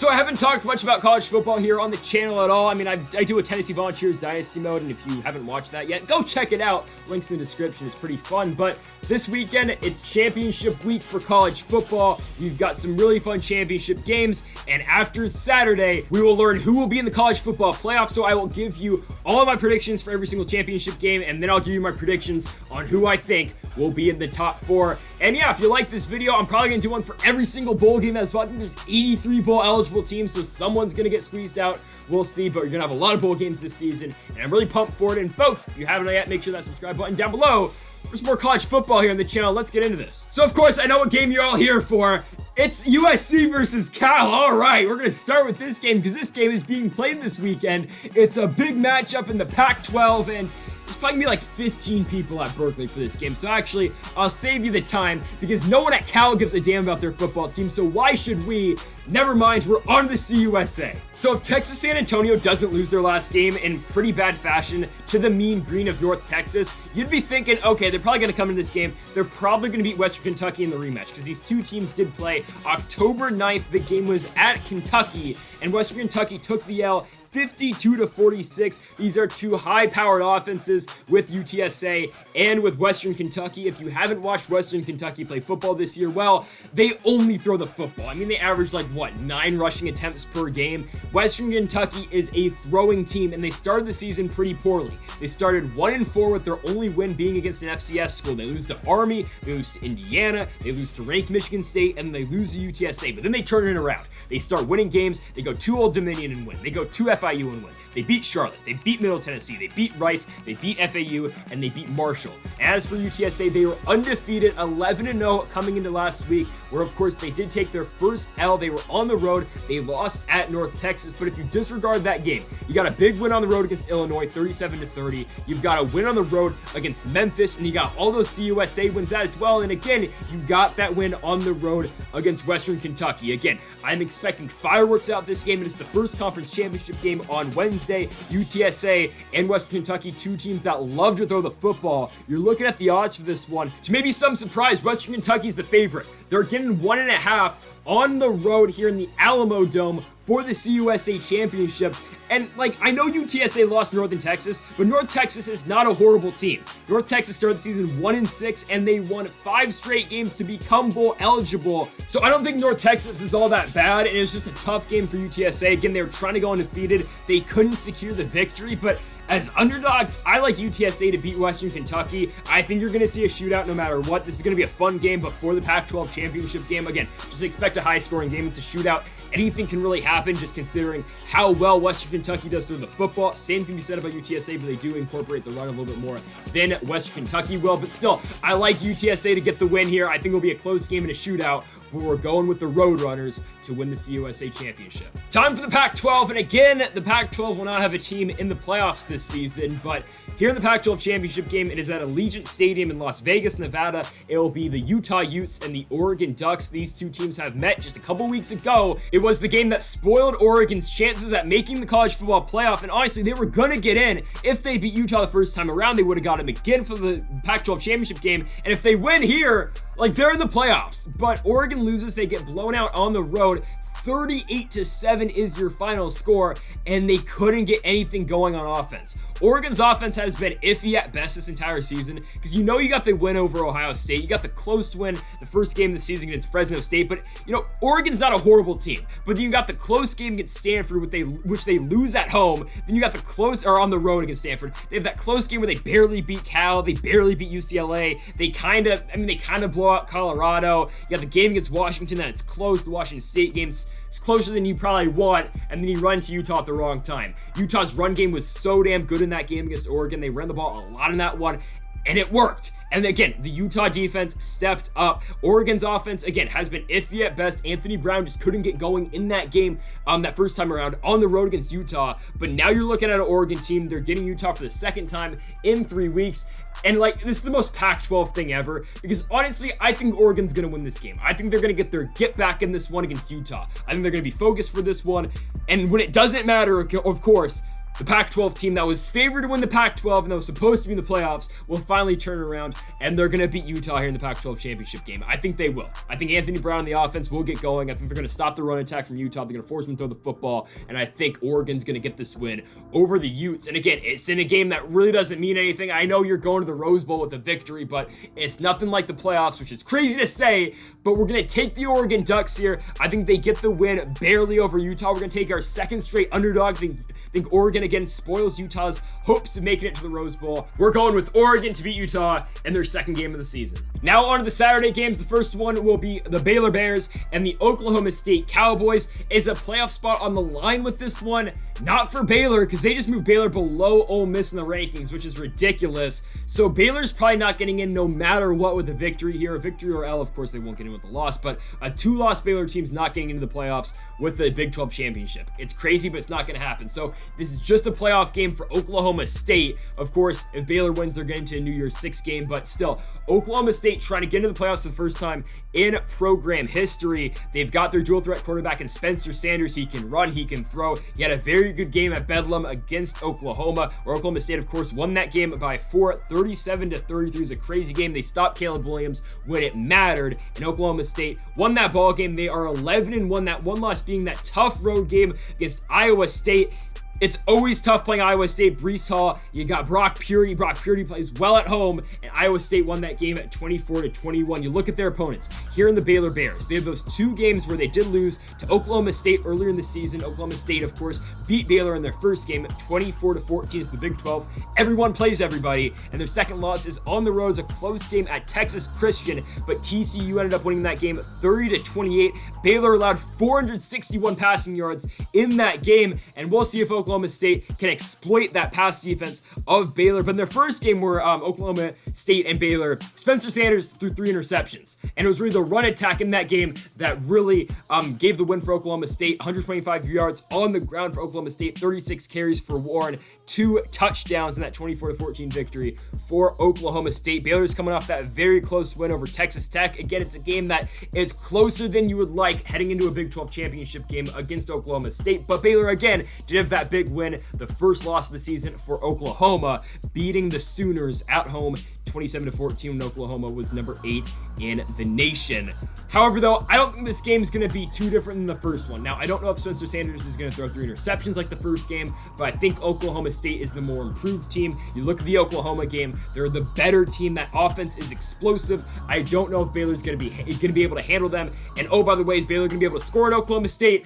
So I haven't talked much about college football here on the channel at all. I mean, I do a Tennessee Volunteers Dynasty mode, and if you haven't watched that yet, go check it out. Links in the description. It's pretty fun. But this weekend, it's championship week for college football. You've got some really fun championship games, and after Saturday, we will learn who will be in the college football playoff. So I will give you all of my predictions for every single championship game, and then I'll give you my predictions on who I think will be in the top 4. And yeah, if you like this video, I'm probably gonna do one for every single bowl game as well. I think there's 83 bowl eligible teams, so someone's gonna get squeezed out. We'll see, but you're gonna have a lot of bowl games this season, and I'm really pumped for it. And folks, if you haven't yet, make sure that subscribe button down below for some more college football here on the channel. Let's get into this. So of course, I know what game you're all here for. It's USC versus Cal. All right, we're going to start with this game because this game is being played this weekend. It's a big matchup in the Pac-12, and there's probably going to be like 15 people at Berkeley for this game. So actually, I'll save you the time because no one at Cal gives a damn about their football team. So why should we? Never mind, we're on to the CUSA. So if Texas San Antonio doesn't lose their last game in pretty bad fashion to the mean green of North Texas, you'd be thinking, okay, they're probably going to come into this game. They're probably going to beat Western Kentucky in the rematch because these two teams did play October 9th. The game was at Kentucky, and Western Kentucky took the L 52-46. These are two high-powered offenses with UTSA and with Western Kentucky. If you haven't watched Western Kentucky play football this year, well, they only throw the football. I mean, they average like, what, 9 rushing attempts per game? Western Kentucky is a throwing team, and they started the season pretty poorly. They started 1-4 with their only win being against an FCS school. They lose to Army, they lose to Indiana, they lose to ranked Michigan State, and they lose to UTSA. But then they turn it around. They start winning games. They go to Old Dominion and win. They go to FIU and win. They beat Charlotte, they beat Middle Tennessee, they beat Rice, they beat FAU, and they beat Marshall. As for UTSA, they were undefeated, 11-0 coming into last week, where of course they did take their first L. They were on the road, they lost at North Texas, but if you disregard that game, you got a big win on the road against Illinois, 37-30. You've got a win on the road against Memphis, and you got all those CUSA wins as well. And again, you got that win on the road against Western Kentucky. Again, I'm expecting fireworks out this game. It is the first conference championship game on Wednesday. UTSA and Western Kentucky, two teams that love to throw the football. You're looking at the odds for this one. To maybe some surprise, Western Kentucky's the favorite. They're getting 1.5 on the road here in the Alamo Dome for the CUSA championship. And like, I know UTSA lost to Northern Texas, but North Texas is not a horrible team. North Texas started the season 1-6, and they won 5 straight games to become bowl eligible. So I don't think North Texas is all that bad, and it's just a tough game for UTSA. Again, they were trying to go undefeated. They couldn't secure the victory, but as underdogs, I like UTSA to beat Western Kentucky. I think you're going to see a shootout no matter what. This is going to be a fun game before the Pac-12 championship game. Again, just expect a high-scoring game. It's a shootout. Anything can really happen just considering how well Western Kentucky does through the football. Same can be said about UTSA, but they do incorporate the run a little bit more than Western Kentucky will. But still, I like UTSA to get the win here. I think it'll be a close game and a shootout, but we're going with the Roadrunners to win the CUSA championship. Time for the Pac-12, and again, the Pac-12 will not have a team in the playoffs this season, but here in the Pac-12 championship game, it is at Allegiant Stadium in Las Vegas, Nevada. It will be the Utah Utes and the Oregon Ducks. These two teams have met just a couple weeks ago. It was the game that spoiled Oregon's chances at making the college football playoff, and honestly, they were gonna get in. If they beat Utah the first time around, they would have got them again for the Pac-12 championship game, and if they win here, like, they're in the playoffs. But Oregon loses, they get blown out on the road. 38-7 is your final score, and they couldn't get anything going on offense. Oregon's offense has been iffy at best this entire season because you know you got the win over Ohio State. You got the close win the first game of the season against Fresno State, but you know, Oregon's not a horrible team. But then you got the close game against Stanford, which they lose at home. Then you got the close, or on the road against Stanford. They have that close game where they barely beat Cal, they barely beat UCLA. They kind of blow out Colorado. You got the game against Washington that it's close. The Washington State game's it's closer than you probably want, and then you run to Utah at the wrong time. Utah's run game was so damn good in that game against Oregon. They ran the ball a lot in that one, and it worked. And again, the Utah defense stepped up. Oregon's offense, again, has been iffy at best. Anthony Brown just couldn't get going in that game that first time around on the road against Utah. But now you're looking at an Oregon team. They're getting Utah for the second time in 3 weeks. And like, this is the most Pac-12 thing ever, because honestly, I think Oregon's going to win this game. I think they're going to get their get back in this one against Utah. I think they're going to be focused for this one. And when it doesn't matter, of course, The Pac-12 team that was favored to win the Pac-12 and that was supposed to be in the playoffs will finally turn around, and they're going to beat Utah here in the Pac-12 championship game. I think they will. I think Anthony Brown and the offense will get going. I think they're going to stop the run attack from Utah. They're going to force them to throw the football, and I think Oregon's going to get this win over the Utes. And again, it's in a game that really doesn't mean anything. I know you're going to the Rose Bowl with a victory, but it's nothing like the playoffs, which is crazy to say, but we're going to take the Oregon Ducks here. I think they get the win barely over Utah. We're going to take our second straight underdog. I think Oregon again spoils Utah's hopes of making it to the Rose Bowl. We're going with Oregon to beat Utah in their second game of the season. Now on to the Saturday games. The first one will be the Baylor Bears and the Oklahoma State Cowboys. Is a playoff spot on the line with this one? Not for Baylor, because they just moved Baylor below Ole Miss in the rankings, which is ridiculous. So Baylor's probably not getting in no matter what with a victory here. A victory or L, of course, they won't get in with the loss, but a two-loss Baylor team's not getting into the playoffs with the Big 12 championship. It's crazy, but it's not going to happen. So this is just a playoff game for Oklahoma State. Of course, if Baylor wins, they're getting to a New Year's Six game, but still, Oklahoma State trying to get into the playoffs for the first time in program history. They've got their dual threat quarterback in Spencer Sanders. He can run, he can throw. He had a very good game at Bedlam against Oklahoma, where Oklahoma State, of course, won that game by 37-33. It was a crazy game. They stopped Caleb Williams when it mattered, and Oklahoma State won that ball game. They are 11-1. That one loss being that tough road game against Iowa State. It's always tough playing Iowa State. Breece Hall, you got Brock Purdy. Brock Purdy plays well at home, and Iowa State won that game at 24-21. You look at their opponents here in the Baylor Bears. They have those two games where they did lose to Oklahoma State earlier in the season. Oklahoma State, of course, beat Baylor in their first game 24-14. It's the Big 12. Everyone plays everybody, and their second loss is on the road. It's a close game at Texas Christian, but TCU ended up winning that game 30-28. Baylor allowed 461 passing yards in that game, and we'll see if Oklahoma State can exploit that pass defense of Baylor. But in their first game where Oklahoma State and Baylor, Spencer Sanders threw 3 interceptions, and it was really the run attack in that game that really gave the win for Oklahoma State. 125 yards on the ground for Oklahoma State, 36 carries for Warren, 2 touchdowns in that 24-14 victory for Oklahoma State. Baylor's coming off that very close win over Texas Tech. Again, it's a game that is closer than you would like heading into a Big 12 championship game against Oklahoma State, but Baylor again did have that big win, the first loss of the season for Oklahoma, beating the Sooners at home 27-14 when Oklahoma was number 8 in the nation. However, though, I don't think this game is going to be too different than the first one. Now, I don't know if Spencer Sanders is going to throw 3 interceptions like the first game, but I think Oklahoma State is the more improved team. You look at the Oklahoma game, they're the better team. That offense is explosive. I don't know if Baylor's going to be able to handle them. And oh, by the way, is Baylor going to be able to score at Oklahoma State?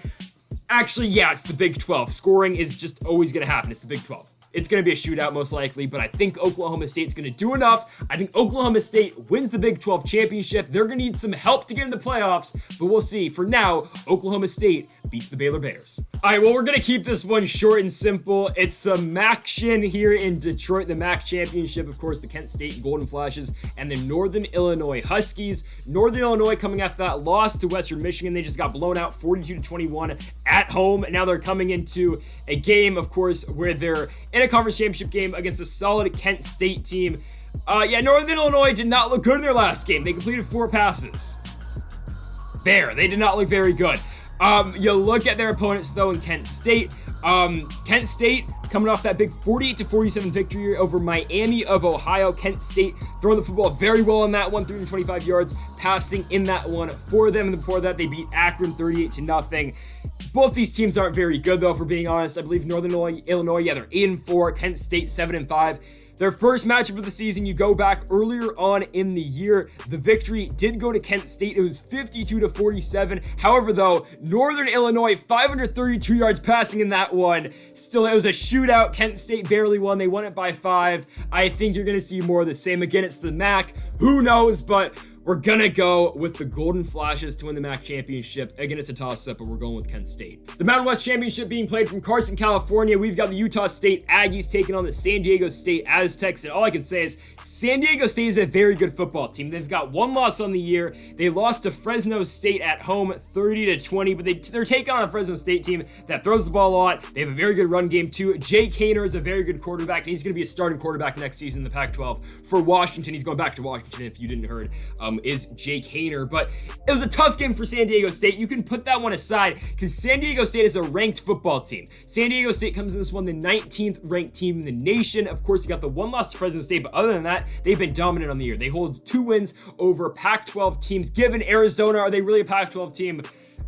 Actually, yeah, it's the Big 12. Scoring is just always going to happen. It's the Big 12. It's going to be a shootout most likely, but I think Oklahoma State's going to do enough. I think Oklahoma State wins the Big 12 championship. They're going to need some help to get in the playoffs, but we'll see. For now, Oklahoma State beats the Baylor Bears. All right, well, we're going to keep this one short and simple. It's some MAC-tion here in Detroit, the MAC championship. Of course, the Kent State Golden Flashes and the Northern Illinois Huskies. Northern Illinois coming after that loss to Western Michigan. They just got blown out 42-21 at home. And now they're coming into a game, of course, where they're in a conference championship game against a solid Kent State team. Northern Illinois did not look good in their last game. They completed 4 passes. They did not look very good. You look at their opponents, though, in Kent State. Kent State coming off that big 48-47 victory over Miami of Ohio. Kent State throwing the football very well in that one, 325 yards passing in that one for them. And before that, they beat Akron 38-0. Both these teams aren't very good, though, for being honest. I believe Northern Illinois, they're 8-4. Kent State 7-5. Their first matchup of the season, you go back earlier on in the year, the victory did go to Kent State. It was 52-47. However, though, Northern Illinois, 532 yards passing in that one. Still, it was a shootout. Kent State barely won. They won it by 5. I think you're going to see more of the same. Again, it's the MAC. Who knows, but we're going to go with the Golden Flashes to win the MAC championship. Again, it's a toss-up, but we're going with Kent State. The Mountain West Championship being played from Carson, California. We've got the Utah State Aggies taking on the San Diego State Aztecs. And all I can say is San Diego State is a very good football team. They've got 1 loss on the year. They lost to Fresno State at home 30-20, but they're taking on a Fresno State team that throws the ball a lot. They have a very good run game, too. Jay Kaner is a very good quarterback, and he's going to be a starting quarterback next season in the Pac-12 for Washington. He's going back to Washington, if you didn't heard. is Jake Haener. But it was a tough game for San Diego State. You can put that one aside because San Diego State is a ranked football team. San Diego State comes in this one the 19th ranked team in the nation. Of course, you got the one loss to Fresno State, but other than that, they've been dominant on the year. They hold 2 wins over Pac-12 teams. Given Arizona, are they really a Pac-12 team?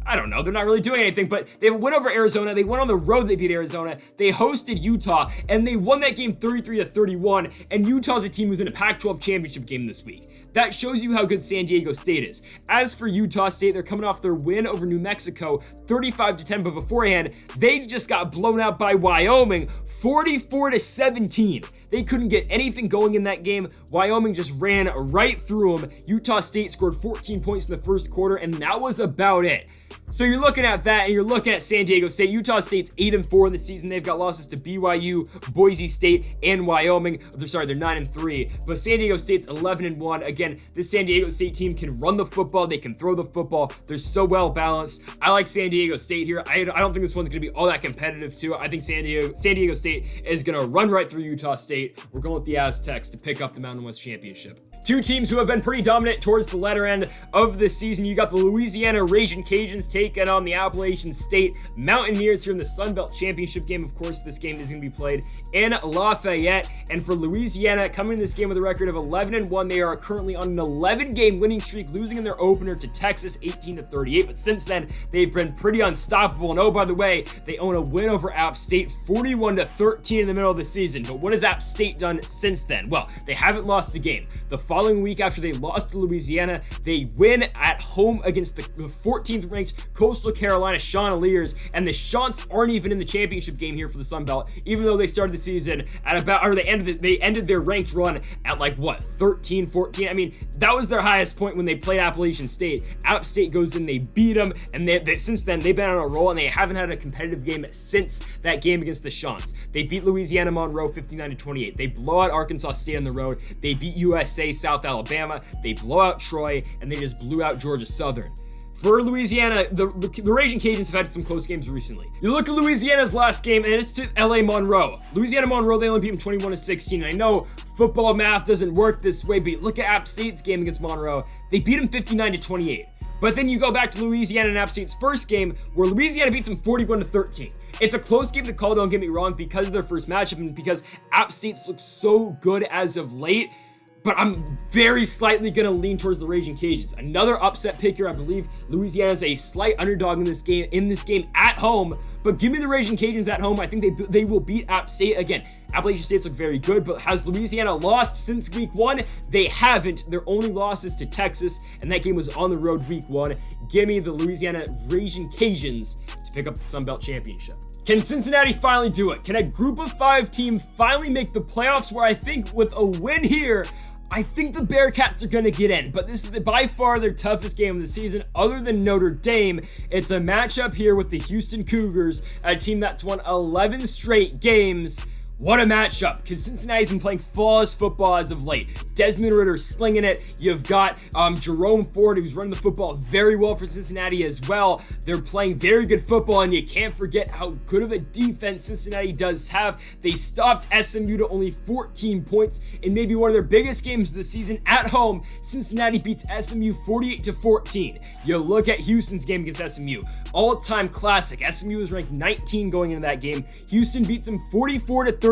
I don't know. They're not really doing anything, but they have a win over Arizona. They went on the road. They beat Arizona. They hosted Utah, and they won that game 33-31. And Utah's a team who's in a Pac-12 championship game this week. That shows you how good San Diego State is. As for Utah State, they're coming off their win over New Mexico, 35-10, but beforehand, they just got blown out by Wyoming, 44-17. They couldn't get anything going in that game. Wyoming just ran right through them. Utah State scored 14 points in the first quarter, and that was about it. So you're looking at that, and you're looking at San Diego State. Utah State's 8-4 in the season. They've got losses to BYU, Boise State, and Wyoming. They're 9-3, but San Diego State's 11-1. Again, this San Diego State team can run the football. They can throw the football. They're so well balanced. I like San Diego State here. I don't think this one's going to be all that competitive, too. I think San Diego State is going to run right through Utah State. We're going with the Aztecs to pick up the Mountain West Championship. Two teams who have been pretty dominant towards the latter end of this season. You got the Louisiana Raisin Cajuns taking on the Appalachian State Mountaineers here in the Sun Belt Championship game. Of course, this game is going to be played in Lafayette. And for Louisiana, coming in this game with a record of 11-1, they are currently on an 11-game winning streak, losing in their opener to Texas 18-38. But since then, they've been pretty unstoppable. And oh, by the way, they own a win over App State 41-13 in the middle of the season. But what has App State done since then? Well, they haven't lost a game. The following week after they lost to Louisiana, they win at home against the 14th ranked Coastal Carolina Chanticleers, and the Chants aren't even in the championship game here for the Sun Belt, even though they started the season at about, or they ended their ranked run at 13, 14. I mean, that was their highest point when they played Appalachian State. App State goes in, they beat them, and since then they've been on a roll, and they haven't had a competitive game since that game against the Chants. They beat Louisiana Monroe 59-28. They blow out Arkansas State on the road. They beat USA South Alabama, they blow out Troy, and they just blew out Georgia Southern. For Louisiana, the Raging Cajuns have had some close games recently. You look at Louisiana's last game, and it's to LA Monroe. Louisiana Monroe, they only beat them 21-16. And I know football math doesn't work this way, but look at App State's game against Monroe. They beat them 59-28. But then you go back to Louisiana and App State's first game, where Louisiana beats them 41-13. It's a close game to call, don't get me wrong, because of their first matchup and because App State's looked so good as of late. But I'm very slightly going to lean towards the Raging Cajuns. Another upset pick here. I believe Louisiana is a slight underdog in this game at home. But give me the Raging Cajuns at home. I think they will beat App State. Again, Appalachian State's look very good, but has Louisiana lost since week 1? They haven't. Their only loss is to Texas, and that game was on the road week 1. Give me the Louisiana Raging Cajuns to pick up the Sun Belt Championship. Can Cincinnati finally do it? Can a group of 5 team finally make the playoffs, where I think with a win here, I think the Bearcats are going to get in, but this is by far their toughest game of the season other than Notre Dame. It's a matchup here with the Houston Cougars, a team that's won 11 straight games. What a matchup, because Cincinnati's been playing flawless football as of late. Desmond Ridder slinging it. You've got Jerome Ford, who's running the football very well for Cincinnati as well. They're playing very good football, and you can't forget how good of a defense Cincinnati does have. They stopped SMU to only 14 points in maybe one of their biggest games of the season at home. Cincinnati beats SMU 48-14. You look at Houston's game against SMU. All-time classic. SMU was ranked 19 going into that game. Houston beats them 44-37.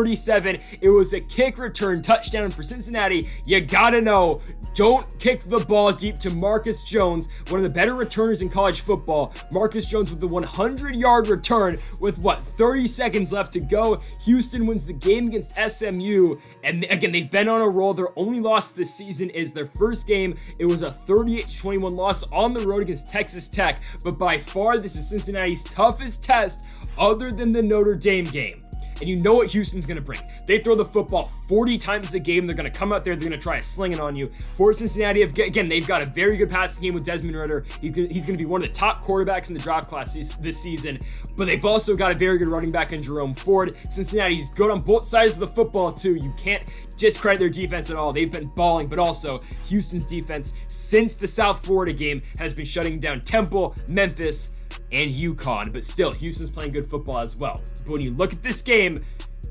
It was a kick return touchdown for Cincinnati. You gotta know, don't kick the ball deep to Marcus Jones, one of the better returners in college football. Marcus Jones with the 100-yard return with 30 seconds left to go. Houston wins the game against SMU, and again, they've been on a roll. Their only loss this season is their first game. It was a 38-21 loss on the road against Texas Tech, but by far, this is Cincinnati's toughest test other than the Notre Dame game. And you know what Houston's going to bring. They throw the football 40 times a game. They're going to come out there. They're going to try a slinging on you. For Cincinnati, again, they've got a very good passing game with Desmond Ridder. He's going to be one of the top quarterbacks in the draft class this season. But they've also got a very good running back in Jerome Ford. Cincinnati's good on both sides of the football, too. You can't discredit their defense at all. They've been balling, but also Houston's defense since the South Florida game has been shutting down Temple, Memphis, and UConn, but still, Houston's playing good football as well. But when you look at this game,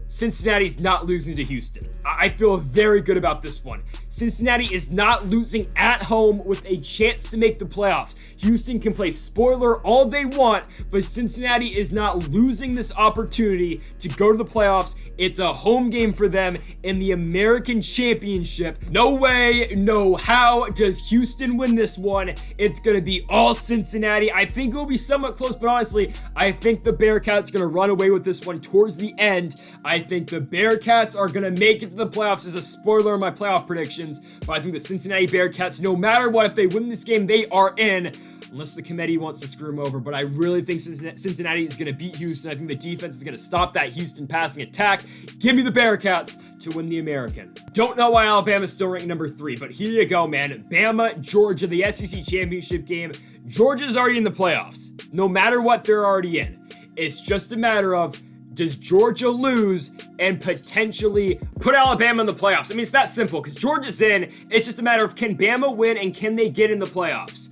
Cincinnati's not losing to Houston. I feel very good about this one. Cincinnati is not losing at home with a chance to make the playoffs. Houston can play spoiler all they want, but Cincinnati is not losing this opportunity to go to the playoffs. It's a home game for them in the American Championship. No way, no how does Houston win this one. It's going to be all Cincinnati. I think it will be somewhat close, but honestly, I think the Bearcats are going to run away with this one towards the end. I think the Bearcats are going to make it to the playoffs as a spoiler in my playoff predictions, but I think the Cincinnati Bearcats, no matter what, if they win this game, they are in. Unless the committee wants to screw them over, but I really think Cincinnati is going to beat Houston. I think the defense is going to stop that Houston passing attack. Give me the Bearcats to win the American. Don't know why Alabama's still ranked number 3, but here you go, man. Bama, Georgia, the SEC championship game. Georgia's already in the playoffs. No matter what, they're already in. It's just a matter of, does Georgia lose and potentially put Alabama in the playoffs? I mean, it's that simple because Georgia's in. It's just a matter of, can Bama win and can they get in the playoffs?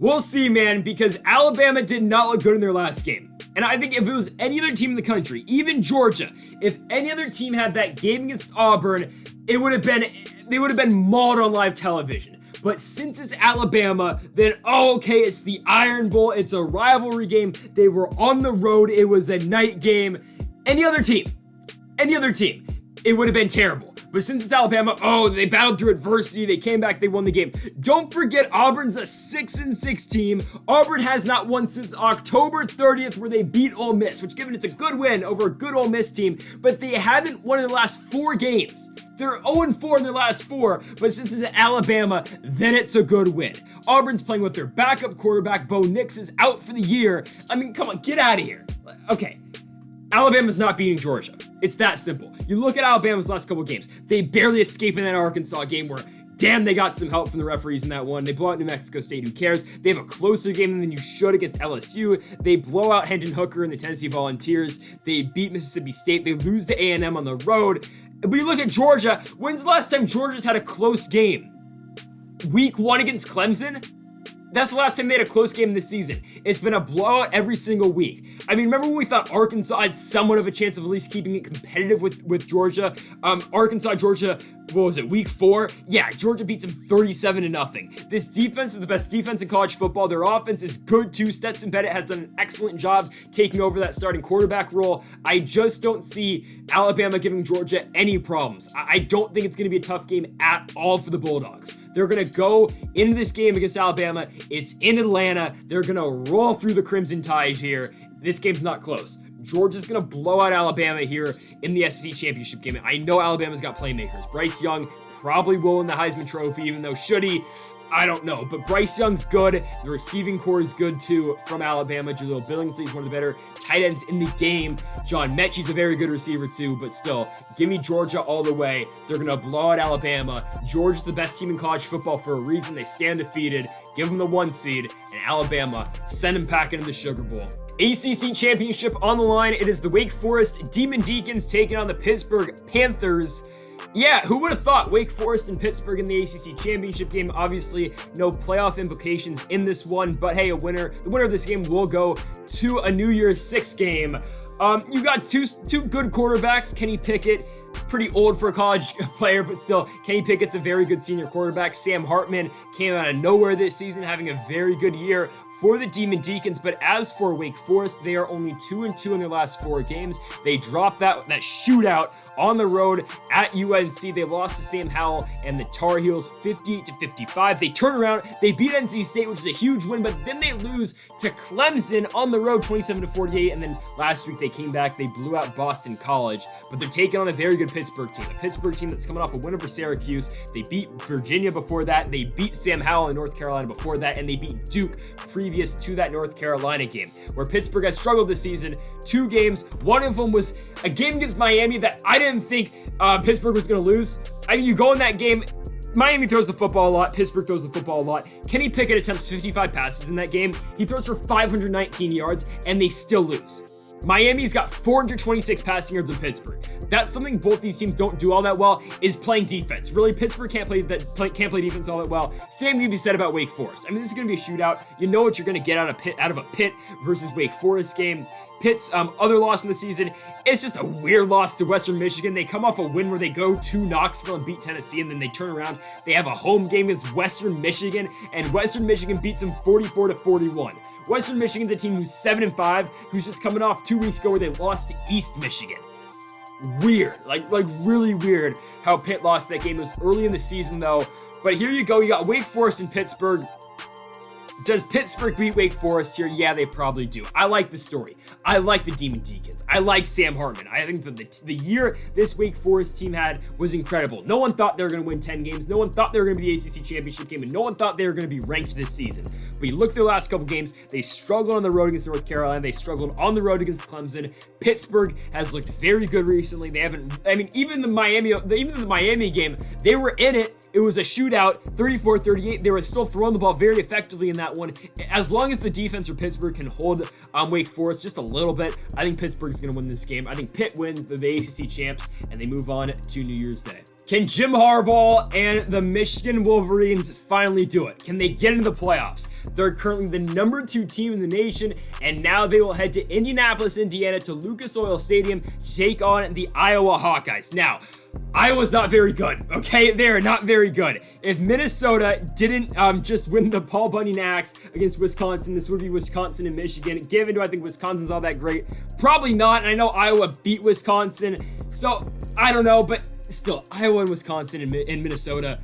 We'll see, man, because Alabama did not look good in their last game. And I think if it was any other team in the country, even Georgia, if any other team had that game against Auburn, they would have been mauled on live television. But since it's Alabama, then, okay, it's the Iron Bowl. It's a rivalry game. They were on the road. It was a night game. Any other team, it would have been terrible. But since it's Alabama, they battled through adversity. They came back. They won the game. Don't forget, Auburn's a 6-6 team. Auburn has not won since October 30th, where they beat Ole Miss, which, given it's a good win over a good Ole Miss team, but they haven't won in the last 4 games. They're 0-4 in their last 4, but since it's Alabama, then it's a good win. Auburn's playing with their backup quarterback. Bo Nix is out for the year. I mean, come on, get out of here. Okay. Alabama's not beating Georgia. It's that simple. You look at Alabama's last couple games. They barely escaped in that Arkansas game where, damn, they got some help from the referees in that one. They blow out New Mexico State. Who cares? They have a closer game than you should against LSU. They blow out Hendon Hooker and the Tennessee Volunteers. They beat Mississippi State. They lose to A&M on the road. But you look at Georgia. When's the last time Georgia's had a close game? Week 1 against Clemson? That's the last time they had a close game this season. It's been a blowout every single week. I mean, remember when we thought Arkansas had somewhat of a chance of at least keeping it competitive with Georgia? Arkansas, Georgia, what was it, week 4? Yeah, Georgia beats them 37-0. This defense is the best defense in college football. Their offense is good too. Stetson Bennett has done an excellent job taking over that starting quarterback role. I just don't see Alabama giving Georgia any problems. I don't think it's going to be a tough game at all for the Bulldogs. They're going to go into this game against Alabama. It's in Atlanta. They're going to roll through the Crimson Tide here. This game's not close. Georgia's going to blow out Alabama here in the SEC championship game. I know Alabama's got playmakers. Bryce Young probably will win the Heisman Trophy, even though should he? I don't know. But Bryce Young's good. The receiving core is good too from Alabama. Jaleel Billingsley is one of the better tight ends in the game. John Mechie's a very good receiver too, but still, give me Georgia all the way. They're going to blow out Alabama. Georgia's the best team in college football for a reason. They stand defeated. Give them the 1 seed, and Alabama, send them packing in the Sugar Bowl. ACC Championship on the line. It is the Wake Forest Demon Deacons taking on the Pittsburgh Panthers. Yeah, who would have thought Wake Forest and Pittsburgh in the ACC Championship game? Obviously, no playoff implications in this one, but hey, the winner of this game will go to a New Year's 6 game. You got two good quarterbacks. Kenny Pickett, pretty old for a college player, but still, Kenny Pickett's a very good senior quarterback. Sam Hartman came out of nowhere this season, having a very good year for the Demon Deacons. But as for Wake Forest, they are only 2-2 in their last 4 games. They dropped that shootout on the road at UNC. They lost to Sam Howell and the Tar Heels 58-55. They turn around, they beat NC State, which is a huge win, but then they lose to Clemson on the road 27-48. And then last week they came back, they blew out Boston College, but they're taking on a very good Pittsburgh team. A Pittsburgh team that's coming off a win over Syracuse. They beat Virginia before that. They beat Sam Howell in North Carolina before that, and they beat Duke previous to that North Carolina game, where Pittsburgh has struggled this season. 2 games. One of them was a game against Miami that I didn't think Pittsburgh was going to lose. I mean, you go in that game, Miami throws the football a lot, Pittsburgh throws the football a lot. Kenny Pickett attempts 55 passes in that game. He throws for 519 yards, and they still lose. Miami's got 426 passing yards in Pittsburgh. That's something both these teams don't do all that well, is playing defense. Really, Pittsburgh can't play defense all that well. Same can be said about Wake Forest. I mean, this is going to be a shootout. You know what you're going to get out of a Pitt versus Wake Forest game. Pitt's other loss in the season, it's just a weird loss to Western Michigan. They come off a win where they go to Knoxville and beat Tennessee, and then they turn around. They have a home game against Western Michigan, and Western Michigan beats them 44-41. Western Michigan's a team who's 7-5, who's just coming off 2 weeks ago where they lost to East Michigan. Weird, like really weird how Pitt lost that game. It was early in the season though, but here you go. You got Wake Forest and Pittsburgh. Does Pittsburgh beat Wake Forest here? Yeah, they probably do. I like the story. I like the Deacons. I like Sam Hartman. I think that the year this Wake Forest team had was incredible. No one thought they were going to win 10 games. No one thought they were going to be the ACC championship game, and no one thought they were going to be ranked this season. But you look at their last couple games, they struggled on the road against North Carolina. They struggled on the road against Clemson. Pittsburgh has looked very good recently. They haven't, I mean, even the Miami game, they were in it. It was a shootout, 34-38. They were still throwing the ball very effectively in that one. As long as the defense for Pittsburgh can hold Wake Forest just a little bit, I think Pittsburgh's going to win this game. I think Pitt wins, they're the ACC champs, and they move on to New Year's Day. Can Jim Harbaugh and the Michigan Wolverines finally do it? Can they get into the playoffs? They're currently the number 2 team in the nation, and now they will head to Indianapolis, Indiana, to Lucas Oil Stadium to take on the Iowa Hawkeyes. Now, Iowa's not very good, okay? They are not very good. If Minnesota didn't just win the Paul Bunyan Axe against Wisconsin, this would be Wisconsin and Michigan. Given, do I think Wisconsin's all that great? Probably not, and I know Iowa beat Wisconsin, so I don't know, but still, Iowa and Wisconsin and Minnesota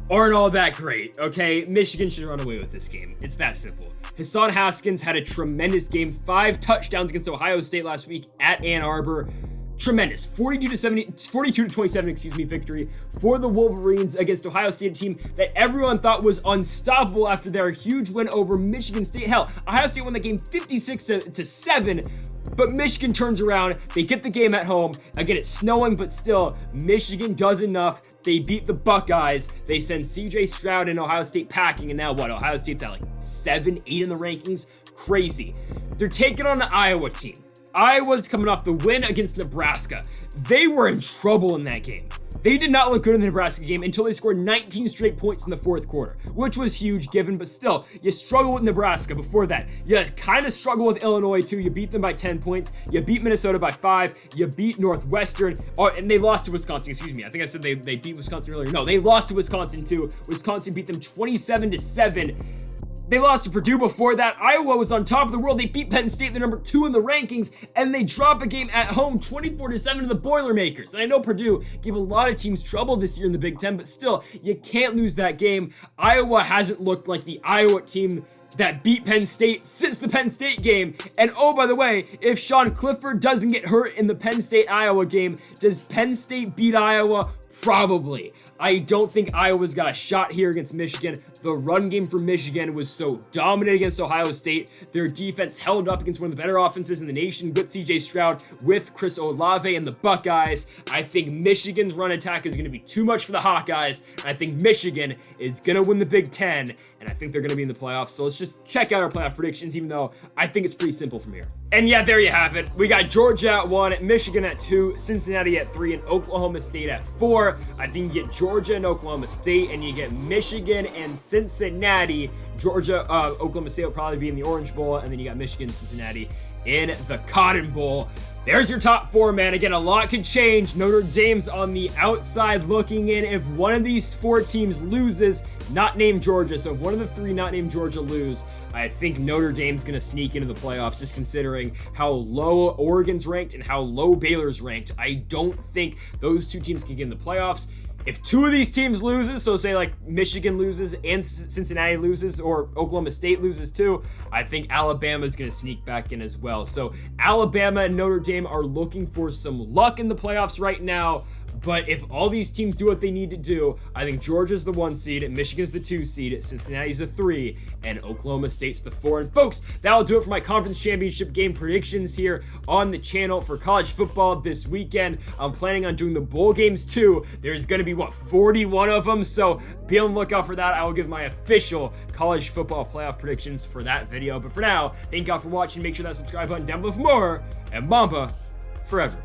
aren't all that great, okay? Michigan should run away with this game. It's that simple. Hassan Haskins had a tremendous game, 5 touchdowns against Ohio State last week at Ann Arbor. Tremendous 42-27 victory for the Wolverines against Ohio State, a team that everyone thought was unstoppable after their huge win over Michigan State. Hell, Ohio State won the game 56-7, but Michigan turns around. They get the game at home. Again, it's snowing, but still, Michigan does enough. They beat the Buckeyes. They send CJ Stroud and Ohio State packing, and now what? Ohio State's at like 7-8 in the rankings. Crazy. They're taking on the Iowa team. Iowa's coming off the win against Nebraska. They were in trouble in that game. They did not look good in the Nebraska game until they scored 19 straight points in the 4th quarter, which was huge given, but still, you struggle with Nebraska before that. You kind of struggle with Illinois too. You beat them by 10 points. You beat Minnesota by 5. You beat Northwestern, and they lost to Wisconsin, excuse me. I think I said they beat Wisconsin earlier. No, they lost to Wisconsin too. Wisconsin beat them 27-7. They lost to Purdue before that. Iowa was on top of the world. They beat Penn State, they're number 2 in the rankings, and they drop a game at home 24-7 to the Boilermakers. And I know Purdue gave a lot of teams trouble this year in the Big Ten, but still, you can't lose that game. Iowa hasn't looked like the Iowa team that beat Penn State since the Penn State game. And oh, by the way, if Sean Clifford doesn't get hurt in the Penn State-Iowa game, does Penn State beat Iowa? Probably. I don't think Iowa's got a shot here against Michigan. The run game for Michigan was so dominant against Ohio State. Their defense held up against one of the better offenses in the nation with CJ Stroud, with Chris Olave and the Buckeyes. I think Michigan's run attack is going to be too much for the Hawkeyes. I think Michigan is going to win the Big Ten, and I think they're going to be in the playoffs. So let's just check out our playoff predictions, even though I think it's pretty simple from here. And yeah, there you have it. We got Georgia at 1, Michigan at 2, Cincinnati at 3, and Oklahoma State at 4. I think you get Georgia and Oklahoma State, and you get Michigan and Cincinnati. Georgia, Oklahoma State will probably be in the Orange Bowl, and then you got Michigan and Cincinnati in the Cotton Bowl. There's your top 4, man. Again, a lot could change. Notre Dame's on the outside looking in. If one of these 4 teams loses, not named Georgia, so if one of the 3 not named Georgia lose, I think Notre Dame's going to sneak into the playoffs, just considering how low Oregon's ranked and how low Baylor's ranked. I don't think those 2 teams can get in the playoffs. If 2 of these teams loses, so say like Michigan loses and Cincinnati loses, or Oklahoma State loses too, I think Alabama's going to sneak back in as well. So Alabama and Notre Dame are looking for some luck in the playoffs right now. But if all these teams do what they need to do, I think Georgia's the 1 seed, Michigan's the 2 seed, Cincinnati's the 3, and Oklahoma State's the 4. And folks, that'll do it for my conference championship game predictions here on the channel for college football this weekend. I'm planning on doing the bowl games too. There's going to be, 41 of them, so be on the lookout for that. I will give my official college football playoff predictions for that video. But for now, thank y'all for watching. Make sure that subscribe button down below for more, and Mamba forever.